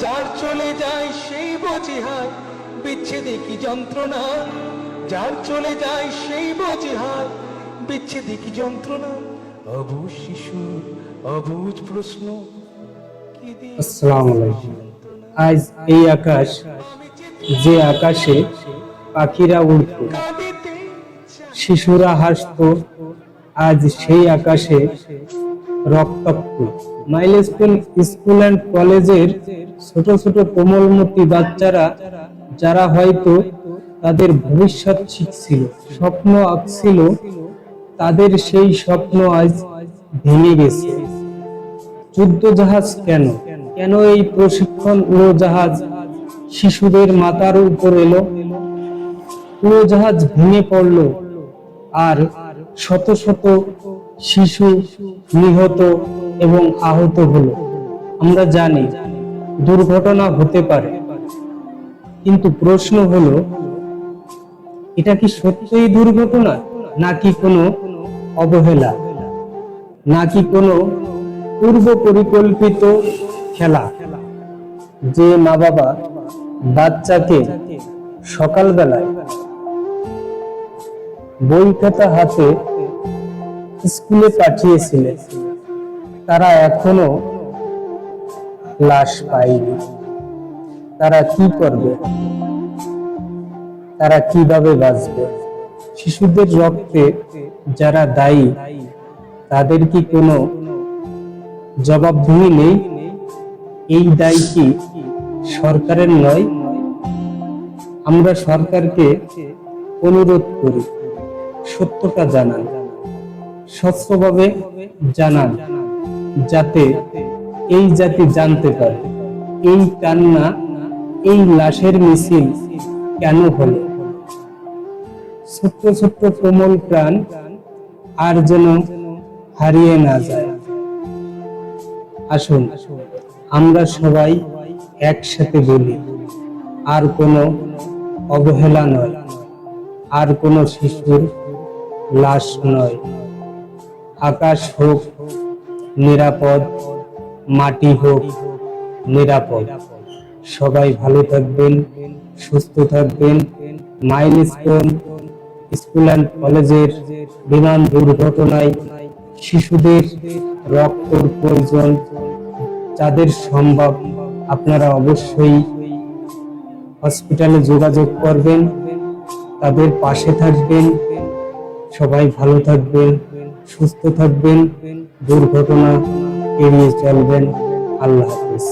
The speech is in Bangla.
যার চলে যায় সেই বোঝে হায় বিচ্ছেদে কি যন্ত্রণা, যার চলে যায় সেই বোঝে হায় বিচ্ছেদে কি যন্ত্রণা। অবুঝ শিশুর অবুঝ প্রশ্ন। আসসালামু আলাইকুম। আজ এই আকাশ, যে আকাশে পাখিরা উড়ত, শিশুরা হাসত, আজ সেই আকাশে রক্তাক্ত। মাইলস্টোন স্কুল অ্যান্ড কলেজের ছোট ছোট কোমলমতি বাচ্চারা, যারা হয়তো তাদের ভবিষ্যৎ শিখছিল, স্বপ্ন আঁকছিল, তাদের সেই স্বপ্ন আজ ভেঙে গেছে। যুদ্ধ জাহাজ কেন কেন এই প্রশিক্ষণ উড়োজাহাজ শিশুদের মাথার উপর এলো? উড়োজাহাজ ভেঙে পড়লো আর শত শত শিশু নিহত এবং আহত হলো। আমরা জানি দুর্ঘটনা হতে পারে, কিন্তু প্রশ্ন হলো, এটা কি সত্যিই দুর্ঘটনা, নাকি কোনো অবহেলা, নাকি কোনো পূর্ব পরিকল্পিত খেলা? যে মা বাবা বাচ্চাকে সকালবেলায় বই খাতা হাতে স্কুলে পাঠিয়েছিলেন, তারা এখনো লাশ পায়নি। তারা কি করবে? তারা কিভাবে বাঁচবে? শিশুদের রক্তে যারা দায়ী, তাদের কি কোনো জবাবদিহি নেই? এই দায় কি সরকারের নয়? আমরা সরকারকে অনুরোধ করি, সত্যটা জানান, স্বচ্ছভাবে জানান, যাতে এই জাতি জানতে পারে এই কান্না, এই লাশের মিছিল কেন হলো। ছোট্ট ছোট্ট কোমল প্রাণ আর যেন হারিয়ে না যায়। আসুন আমরা সবাই একসাথে বলি, আর কোনো অবহেলা নয়, আর কোনো শিশুর লাশ নয়। আকাশ হোক নিরাপদ, মাটি হোক নিরাপদ। সবাই ভালো থাকবেন, সুস্থ থাকবেন। মাইলস্টোন স্কুল অ্যান্ড কলেজের বিমান দুর্ঘটনায় শিশুদের রক্তের প্রয়োজন। যাদের সম্ভব আপনারা অবশ্যই হসপিটালে যোগাযোগ করবেন, তাদের পাশে থাকবেন। সবাই ভালো থাকবেন, সুস্থ থাকবেন, দুর্ঘটনা এড়িয়ে চলবেন। আল্লাহ হাফেজ।